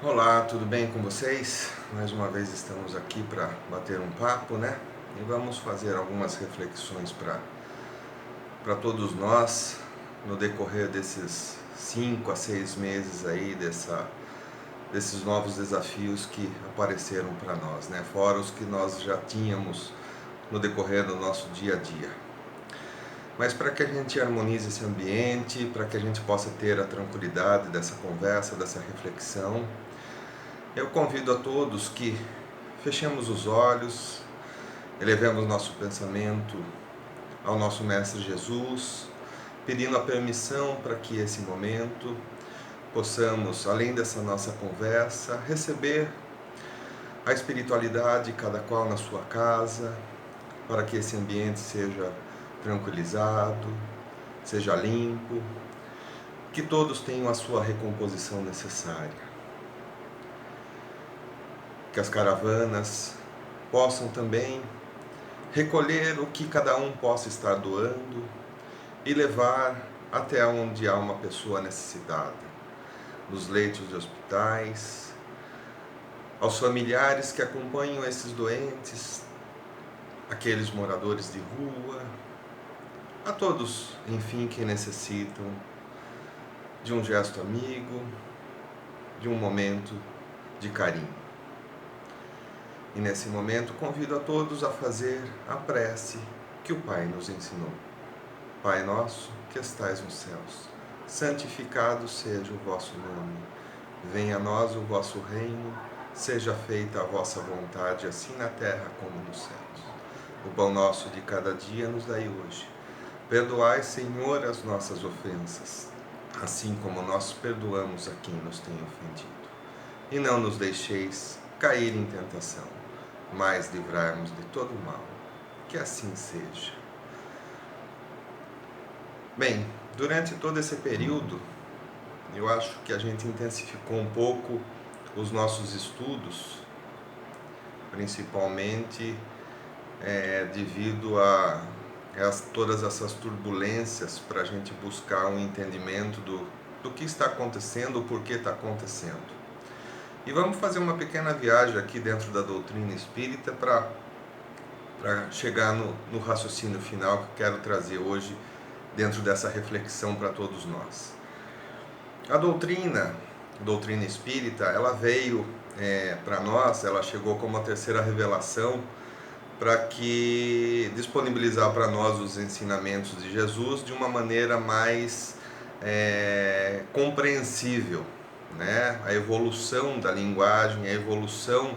Olá, tudo bem com vocês? Mais uma vez estamos aqui para bater um papo, né? E vamos fazer algumas reflexões para todos nós no decorrer desses 5 a 6 meses aí desses novos desafios que apareceram para nós, né? Fora os que nós já tínhamos no decorrer do nosso dia a dia. Mas para que a gente harmonize esse ambiente, para que a gente possa ter a tranquilidade dessa conversa, dessa reflexão, eu convido a todos que fechemos os olhos, elevemos nosso pensamento ao nosso Mestre Jesus, pedindo a permissão para que esse momento possamos, além dessa nossa conversa, receber a espiritualidade, cada qual na sua casa, para que esse ambiente seja tranquilizado, seja limpo, que todos tenham a sua recomposição necessária. Que as caravanas possam também recolher o que cada um possa estar doando e levar até onde há uma pessoa necessitada, nos leitos de hospitais, aos familiares que acompanham esses doentes, aqueles moradores de rua, a todos, enfim, que necessitam de um gesto amigo, de um momento de carinho. E nesse momento convido a todos a fazer a prece que o Pai nos ensinou. Pai nosso, que estais nos céus, santificado seja o vosso nome. Venha a nós o vosso reino, seja feita a vossa vontade, assim na terra como nos céus. O pão nosso de cada dia nos dai hoje. Perdoai, Senhor, as nossas ofensas, assim como nós perdoamos a quem nos tem ofendido. E não nos deixeis cair em tentação, mas livrarmos de todo o mal. Que assim seja. Bem, durante todo esse período, eu acho que a gente intensificou um pouco os nossos estudos, principalmente devido a todas essas turbulências, para a gente buscar um entendimento do que está acontecendo, o porquê está acontecendo. E vamos fazer uma pequena viagem aqui dentro da doutrina espírita para chegar no raciocínio final que eu quero trazer hoje dentro dessa reflexão para todos nós. A doutrina espírita, ela veio para nós, ela chegou como a terceira revelação para que disponibilizar para nós os ensinamentos de Jesus de uma maneira mais compreensível, né? A evolução da linguagem, a evolução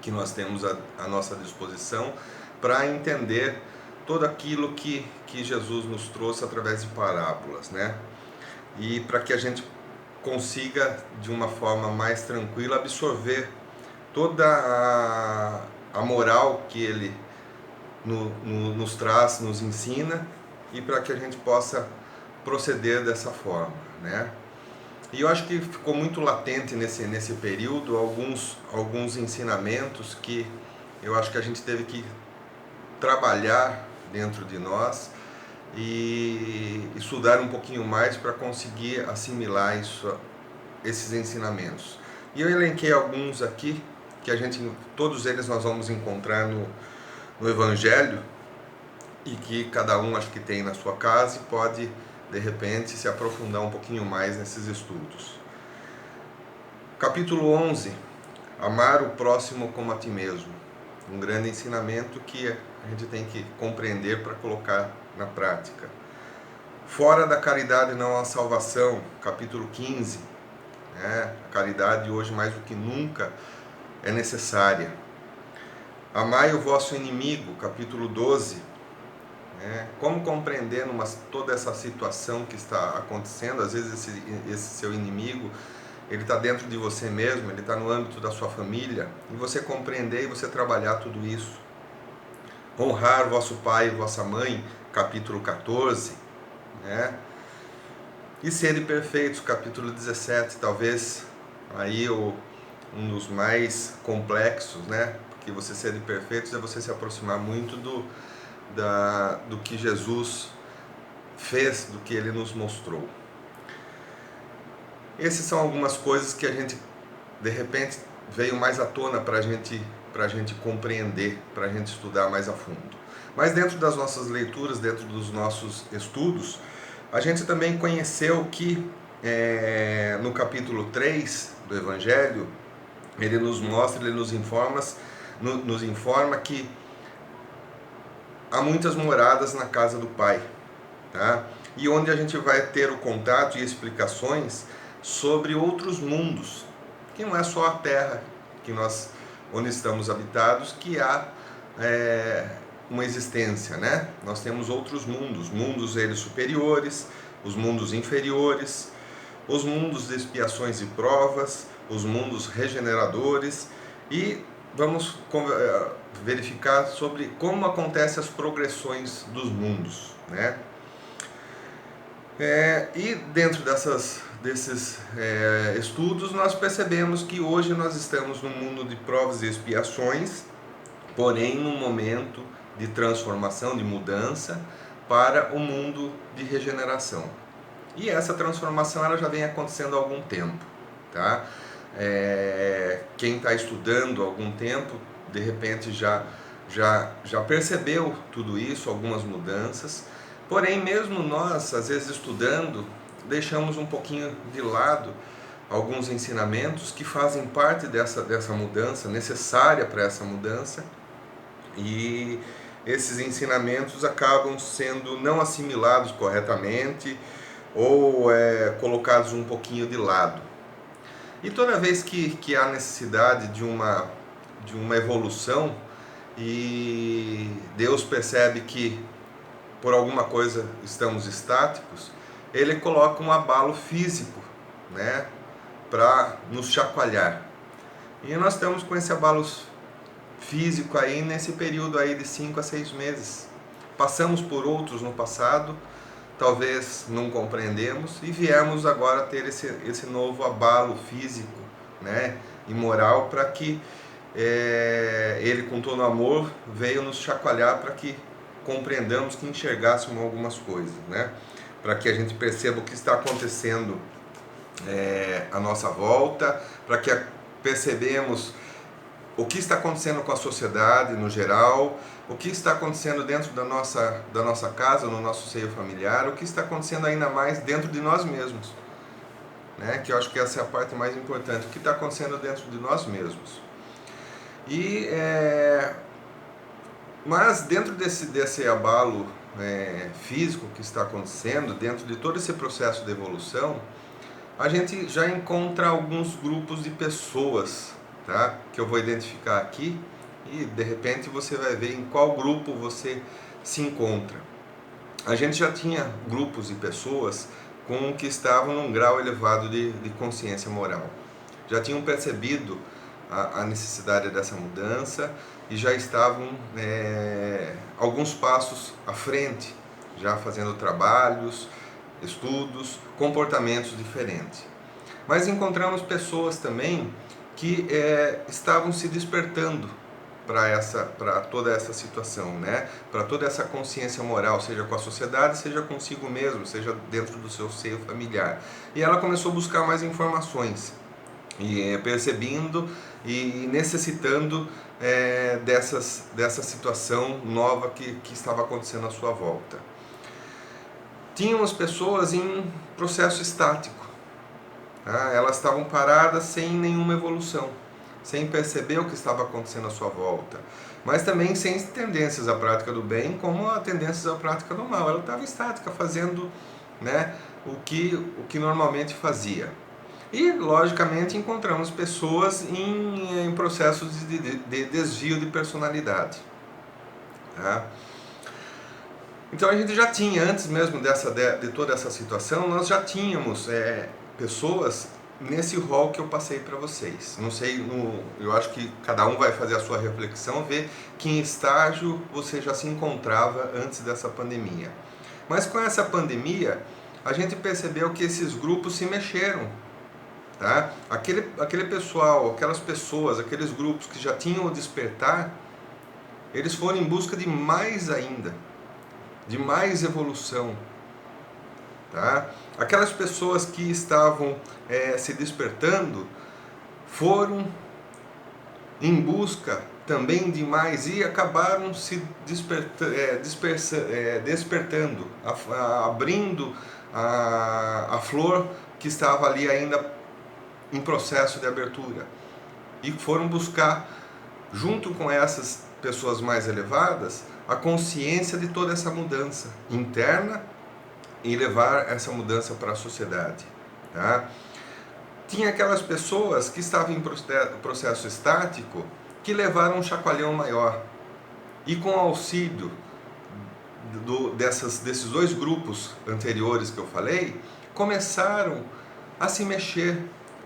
que nós temos à nossa disposição para entender tudo aquilo que Jesus nos trouxe através de parábolas, né? E para que a gente consiga, de uma forma mais tranquila, absorver toda a moral que ele nos traz, nos ensina, e para que a gente possa proceder dessa forma, né? E eu acho que ficou muito latente nesse período alguns ensinamentos que eu acho que a gente teve que trabalhar dentro de nós e estudar um pouquinho mais para conseguir assimilar esses ensinamentos. E eu elenquei alguns aqui, que todos eles nós vamos encontrar no Evangelho, e que cada um acho que tem na sua casa e pode de repente se aprofundar um pouquinho mais nesses estudos. Capítulo 11, amar o próximo como a ti mesmo. Um grande ensinamento que a gente tem que compreender para colocar na prática. Fora da caridade não há salvação. Capítulo 15, né? A caridade hoje mais do que nunca é necessária. Amai o vosso inimigo. Capítulo 12, como compreender toda essa situação que está acontecendo. Às vezes esse seu inimigo, ele está dentro de você mesmo, ele está no âmbito da sua família, e você compreender e você trabalhar tudo isso. Honrar vosso pai e vossa mãe, capítulo 14, né? E serem perfeitos, capítulo 17, talvez aí um dos mais complexos, né? Porque você ser perfeitos é você se aproximar muito do que Jesus fez, do que ele nos mostrou. Essas são algumas coisas que a gente de repente veio mais à tona para a gente compreender, para a gente estudar mais a fundo. Mas dentro das nossas leituras, dentro dos nossos estudos, a gente também conheceu que no capítulo 3 do Evangelho, ele nos mostra, ele nos informa que há muitas moradas na casa do Pai, tá? E onde a gente vai ter o contato e explicações sobre outros mundos, que não é só a Terra onde estamos habitados, que há uma existência, né? Nós temos outros mundos, mundos eles superiores, os mundos inferiores, os mundos de expiações e provas, os mundos regeneradores, e vamos verificar sobre como acontecem as progressões dos mundos, né? E dentro desses estudos nós percebemos que hoje nós estamos num mundo de provas e expiações, porém num momento de transformação, de mudança para o mundo de regeneração. E essa transformação ela já vem acontecendo há algum tempo, tá? Quem está estudando há algum tempo, de repente já percebeu tudo isso, algumas mudanças. Porém, mesmo nós, às vezes estudando, deixamos um pouquinho de lado alguns ensinamentos que fazem parte dessa mudança, necessária para essa mudança, e esses ensinamentos acabam sendo não assimilados corretamente ou colocados um pouquinho de lado. E toda vez que há necessidade de uma evolução e Deus percebe que por alguma coisa estamos estáticos, Ele coloca um abalo físico, né, para nos chacoalhar. E nós estamos com esse abalo físico aí nesse período aí de 5 a 6 meses. Passamos por outros no passado, talvez não compreendemos, e viemos agora ter esse novo abalo físico, né, e moral, para que Ele, com todo amor, veio nos chacoalhar para que compreendamos, que enxergássemos algumas coisas, né, para que a gente perceba o que está acontecendo à nossa volta, para que percebemos o que está acontecendo com a sociedade no geral, o que está acontecendo dentro da nossa casa, no nosso seio familiar, o que está acontecendo ainda mais dentro de nós mesmos, né? Que eu acho que essa é a parte mais importante, o que está acontecendo dentro de nós mesmos. Mas dentro desse abalo físico que está acontecendo, dentro de todo esse processo de evolução, a gente já encontra alguns grupos de pessoas, tá? Que eu vou identificar aqui, e de repente você vai ver em qual grupo você se encontra. A gente já tinha grupos de pessoas que estavam num grau elevado de consciência moral. Já tinham percebido a necessidade dessa mudança e já estavam alguns passos à frente, já fazendo trabalhos, estudos, comportamentos diferentes. Mas encontramos pessoas também que estavam se despertando para toda essa situação, né? Para toda essa consciência moral, seja com a sociedade, seja consigo mesmo, seja dentro do seu seio familiar. E ela começou a buscar mais informações, e percebendo e necessitando dessa situação nova que estava acontecendo à sua volta. Tínhamos pessoas em processo estático, tá? Elas estavam paradas sem nenhuma evolução, sem perceber o que estava acontecendo à sua volta, mas também sem tendências à prática do bem, como a tendências à prática do mal. Ela estava estática, fazendo, né, o que normalmente fazia. E, logicamente, encontramos pessoas em processos de desvio de personalidade, tá? Então a gente já tinha, antes mesmo de toda essa situação, nós já tínhamos pessoas nesse rol que eu passei para vocês. Não sei, eu acho que cada um vai fazer a sua reflexão, ver que em estágio você já se encontrava antes dessa pandemia. Mas com essa pandemia, a gente percebeu que esses grupos se mexeram, tá? Aquele pessoal, aquelas pessoas, aqueles grupos que já tinham o despertar, eles foram em busca de mais ainda, de mais evolução, tá? Aquelas pessoas que estavam se despertando foram em busca também de mais e acabaram se despertando, abrindo a flor que estava ali ainda em processo de abertura. E foram buscar, junto com essas pessoas mais elevadas, a consciência de toda essa mudança interna e levar essa mudança para a sociedade. Tá? Tinha aquelas pessoas que estavam em processo estático que levaram um chacoalhão maior. E com o auxílio desses dois grupos anteriores que eu falei, começaram a se mexer,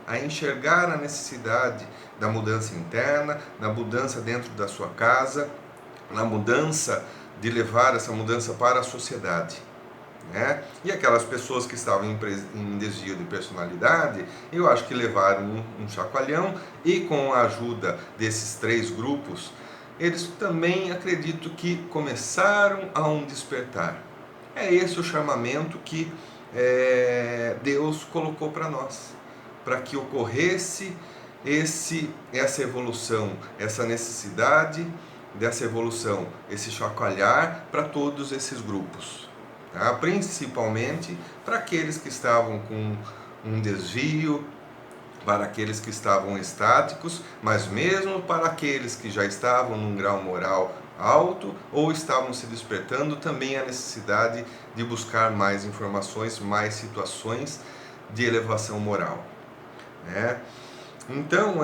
a enxergar a necessidade da mudança interna, da mudança dentro da sua casa, na mudança de levar essa mudança para a sociedade. Né? E aquelas pessoas que estavam em desvio de personalidade, eu acho que levaram um chacoalhão, e com a ajuda desses três grupos, eles também acredito que começaram a um despertar. É esse o chamamento que Deus colocou para nós, para que ocorresse essa evolução, essa necessidade dessa evolução, esse chacoalhar para todos esses grupos. Tá? Principalmente para aqueles que estavam com um desvio, para aqueles que estavam estáticos, mas mesmo para aqueles que já estavam num grau moral alto ou estavam se despertando, também a necessidade de buscar mais informações, mais situações de elevação moral. Né? Então,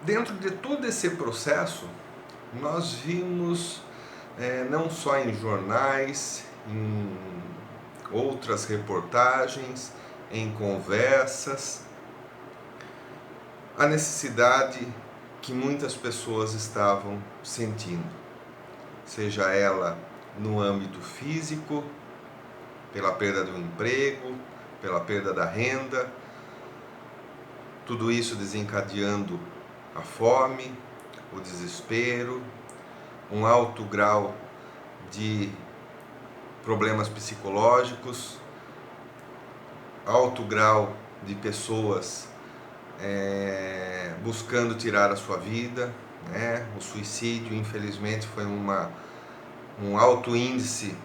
dentro de todo esse processo, nós vimos não só em jornais, em outras reportagens, em conversas, a necessidade que muitas pessoas estavam sentindo, seja ela no âmbito físico, pela perda do emprego, pela perda da renda, tudo isso desencadeando a fome, o desespero, um alto grau de problemas psicológicos, alto grau de pessoas buscando tirar a sua vida, né? O suicídio, infelizmente, foi um alto índice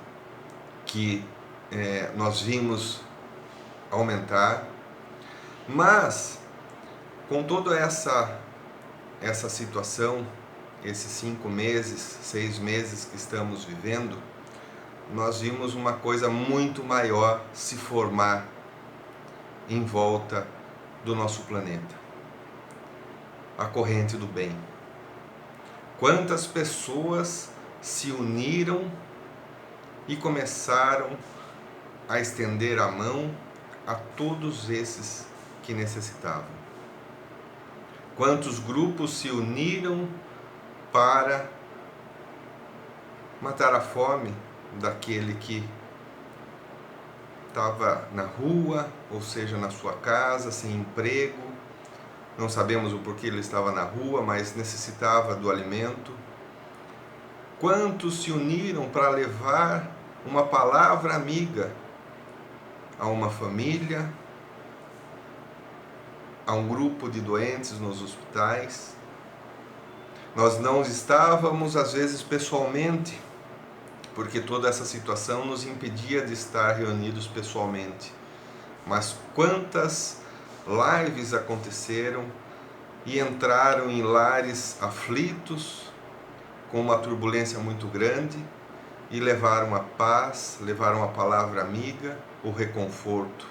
que nós vimos aumentar. Mas, com toda essa situação, esses 5 meses, 6 meses que estamos vivendo, nós vimos uma coisa muito maior se formar em volta do nosso planeta. A corrente do bem. Quantas pessoas se uniram e começaram a estender a mão a todos esses que necessitavam. Quantos grupos se uniram para matar a fome daquele que estava na rua, ou seja, na sua casa, sem emprego. Não sabemos o porquê ele estava na rua, mas necessitava do alimento. Quantos se uniram para levar uma palavra amiga a uma família, a um grupo de doentes nos hospitais? Nós não estávamos, às vezes, pessoalmente, porque toda essa situação nos impedia de estar reunidos pessoalmente. Mas quantas lives aconteceram e entraram em lares aflitos, com uma turbulência muito grande, e levaram a paz, levaram a palavra amiga, o reconforto.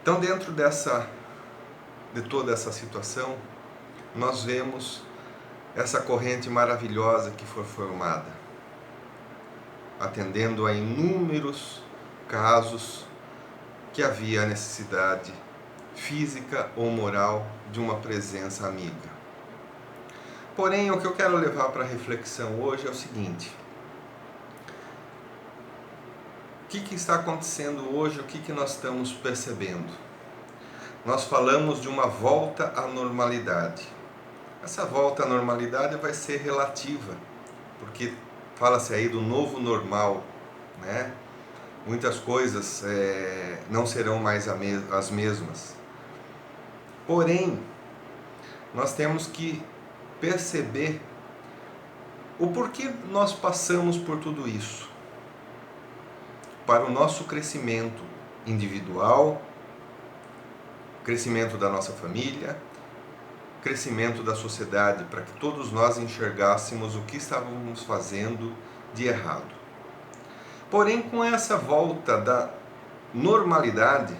Então, dentro de toda essa situação, nós vemos essa corrente maravilhosa que foi formada, atendendo a inúmeros casos que havia a necessidade física ou moral de uma presença amiga. Porém, o que eu quero levar para a reflexão hoje é o seguinte: o que está acontecendo hoje, o que nós estamos percebendo? Nós falamos de uma volta à normalidade. Essa volta à normalidade vai ser relativa, porque fala-se aí do novo normal, né? muitas coisas não serão mais as mesmas. Porém, nós temos que perceber o porquê nós passamos por tudo isso. Para o nosso crescimento individual, crescimento da nossa família, crescimento da sociedade, para que todos nós enxergássemos o que estávamos fazendo de errado. Porém, com essa volta da normalidade,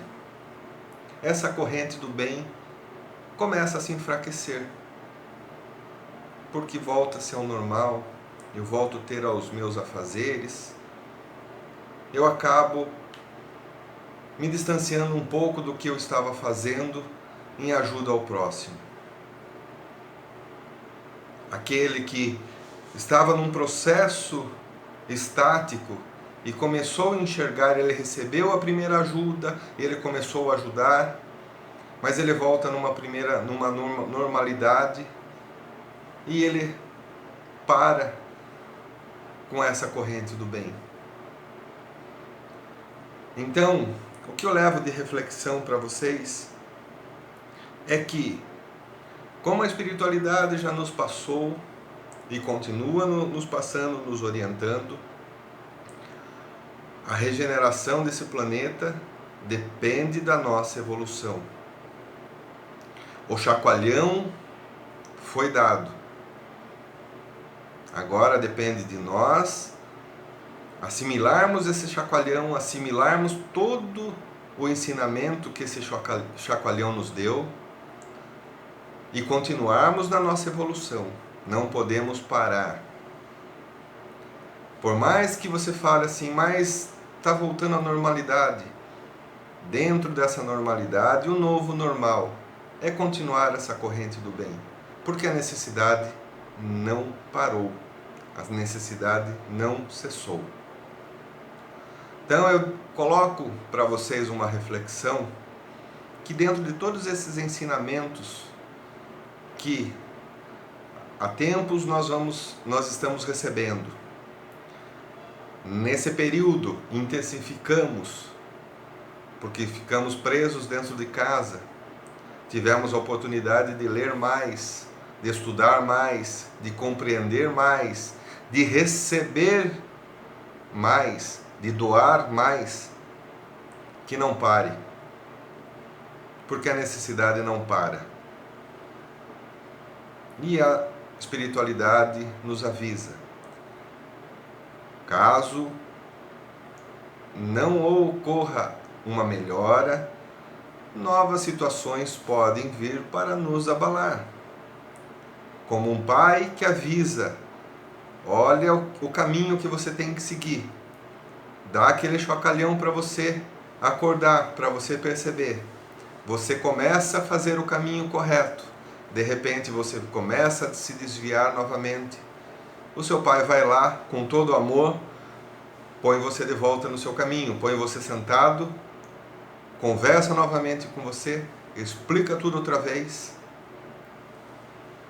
essa corrente do bem começa a se enfraquecer, porque volta-se ao normal, eu volto a ter aos meus afazeres, eu acabo me distanciando um pouco do que eu estava fazendo em ajuda ao próximo. Aquele que estava num processo estático e começou a enxergar, ele recebeu a primeira ajuda, ele começou a ajudar, mas ele volta numa normalidade e ele para com essa corrente do bem. Então, o que eu levo de reflexão para vocês é que, como a espiritualidade já nos passou e continua nos passando, nos orientando, a regeneração desse planeta depende da nossa evolução. O chacoalhão foi dado. Agora depende de nós assimilarmos esse chacoalhão, assimilarmos todo o ensinamento que esse chacoalhão nos deu e continuarmos na nossa evolução. Não podemos parar. Por mais que você fale assim, mas está voltando à normalidade. Dentro dessa normalidade, o novo normal é continuar essa corrente do bem. Porque a necessidade não parou. A necessidade não cessou. Então eu coloco para vocês uma reflexão que dentro de todos esses ensinamentos que há tempos nós estamos recebendo, nesse período intensificamos, porque ficamos presos dentro de casa, tivemos a oportunidade de ler mais, de estudar mais, de compreender mais, de receber mais, de doar mais, que não pare, porque a necessidade não para. E a espiritualidade nos avisa, caso não ocorra uma melhora, novas situações podem vir para nos abalar. Como um pai que avisa, olha o caminho que você tem que seguir. Dá aquele chocalhão para você acordar, para você perceber. Você começa a fazer o caminho correto. De repente você começa a se desviar novamente. O seu pai vai lá com todo amor, põe você de volta no seu caminho, põe você sentado, conversa novamente com você, explica tudo outra vez,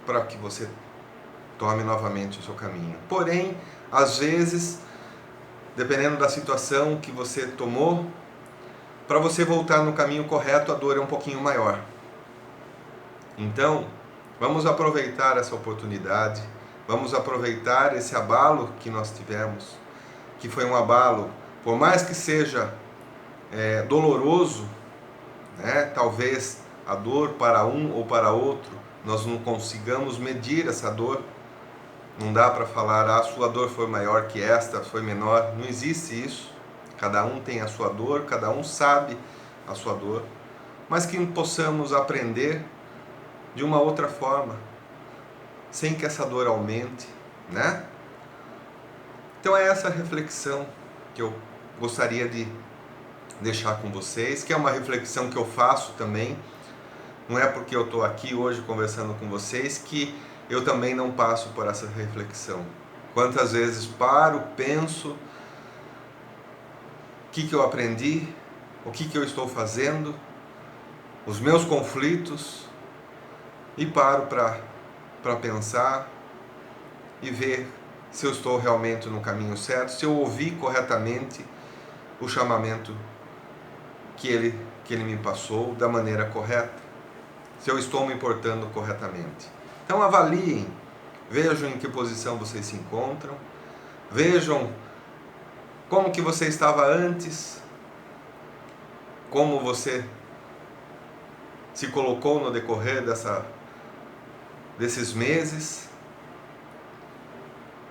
para que você tome novamente o seu caminho. Porém, às vezes, dependendo da situação que você tomou, para você voltar no caminho correto, a dor é um pouquinho maior. Então, vamos aproveitar essa oportunidade, vamos aproveitar esse abalo que nós tivemos, que foi um abalo, por mais que seja doloroso, né? Talvez a dor para um ou para outro, nós não consigamos medir essa dor. Não dá para falar, a sua dor foi maior que esta, foi menor. Não existe isso. Cada um tem a sua dor, cada um sabe a sua dor. Mas que possamos aprender de uma outra forma, sem que essa dor aumente, né? Então é essa reflexão que eu gostaria de deixar com vocês, que é uma reflexão que eu faço também. Não é porque eu estou aqui hoje conversando com vocês que eu também não passo por essa reflexão. Quantas vezes paro, penso, o que eu aprendi, o que eu estou fazendo, os meus conflitos, e paro para pensar e ver se eu estou realmente no caminho certo, se eu ouvi corretamente o chamamento que ele me passou da maneira correta, se eu estou me portando corretamente. Então avaliem, vejam em que posição vocês se encontram, vejam como que você estava antes, como você se colocou no decorrer desses meses,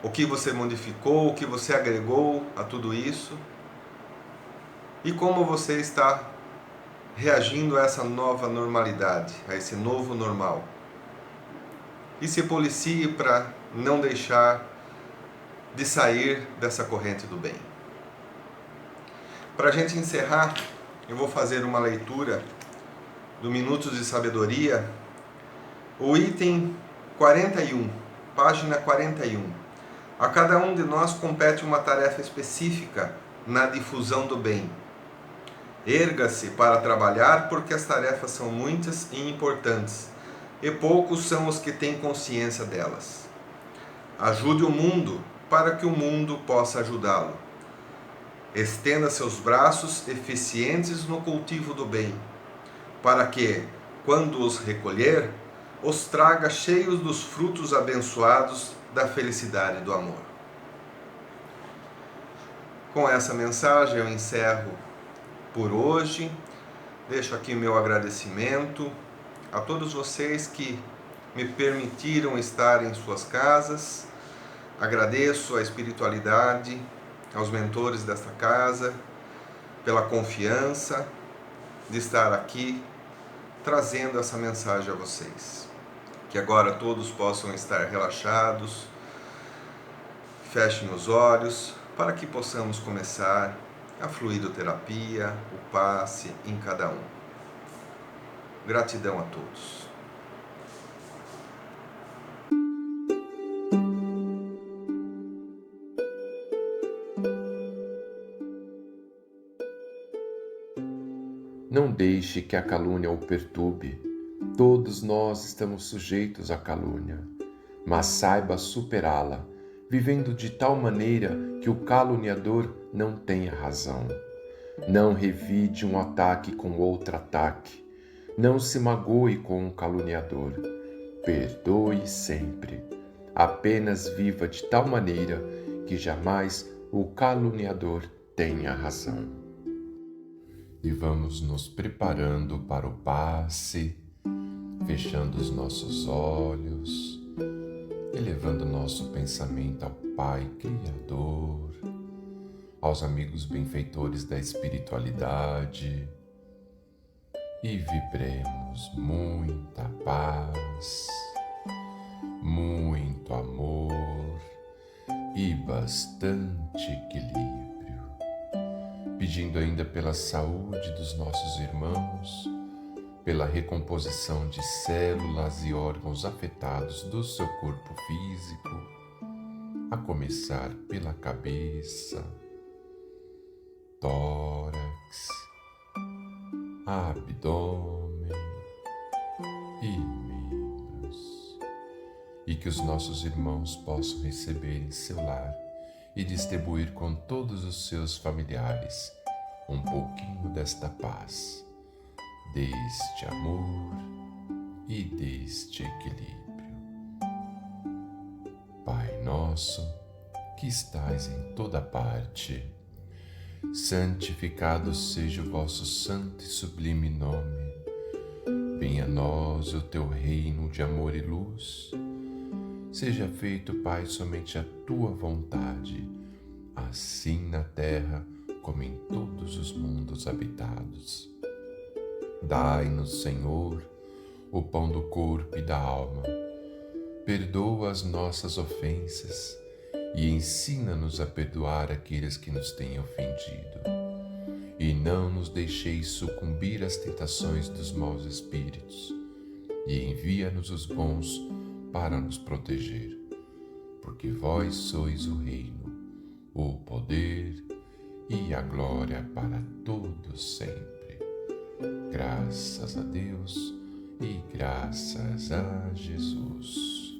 o que você modificou, o que você agregou a tudo isso e como você está reagindo a essa nova normalidade, a esse novo normal. E se policie para não deixar de sair dessa corrente do bem. Para a gente encerrar, eu vou fazer uma leitura do Minutos de Sabedoria, o item 41, página 41. A cada um de nós compete uma tarefa específica na difusão do bem. Erga-se para trabalhar, porque as tarefas são muitas e importantes, e poucos são os que têm consciência delas. Ajude o mundo para que o mundo possa ajudá-lo. Estenda seus braços eficientes no cultivo do bem, para que, quando os recolher, os traga cheios dos frutos abençoados da felicidade e do amor. Com essa mensagem eu encerro por hoje. Deixo aqui meu agradecimento a todos vocês que me permitiram estar em suas casas. Agradeço a espiritualidade, aos mentores desta casa, pela confiança de estar aqui trazendo essa mensagem a vocês. Que agora todos possam estar relaxados, fechem os olhos, para que possamos começar a fluidoterapia, o passe em cada um. Gratidão a todos. Não deixe que a calúnia o perturbe. Todos nós estamos sujeitos à calúnia, mas saiba superá-la, vivendo de tal maneira que o caluniador não tenha razão. Não revide um ataque com outro ataque. Não se magoe com um caluniador. Perdoe sempre. Apenas viva de tal maneira que jamais o caluniador tenha razão. E vamos nos preparando para o passe, fechando os nossos olhos, elevando nosso pensamento ao Pai Criador, aos amigos benfeitores da espiritualidade, e vibremos muita paz, muito amor e bastante equilíbrio. Pedindo ainda pela saúde dos nossos irmãos, pela recomposição de células e órgãos afetados do seu corpo físico, a começar pela cabeça, tórax, abdômen e membros, e que os nossos irmãos possam receber em seu lar e distribuir com todos os seus familiares um pouquinho desta paz, deste amor e deste equilíbrio. Pai nosso, que estais em toda parte, santificado seja o vosso santo e sublime nome. Venha a nós o teu reino de amor e luz. Seja feito, Pai, somente a tua vontade, assim na terra como em todos os mundos habitados. Dai-nos, Senhor, o pão do corpo e da alma. Perdoa as nossas ofensas e ensina-nos a perdoar aqueles que nos têm ofendido. E não nos deixeis sucumbir às tentações dos maus espíritos, e envia-nos os bons para nos proteger, porque vós sois o reino, o poder e a glória para todos sempre. Graças a Deus e graças a Jesus.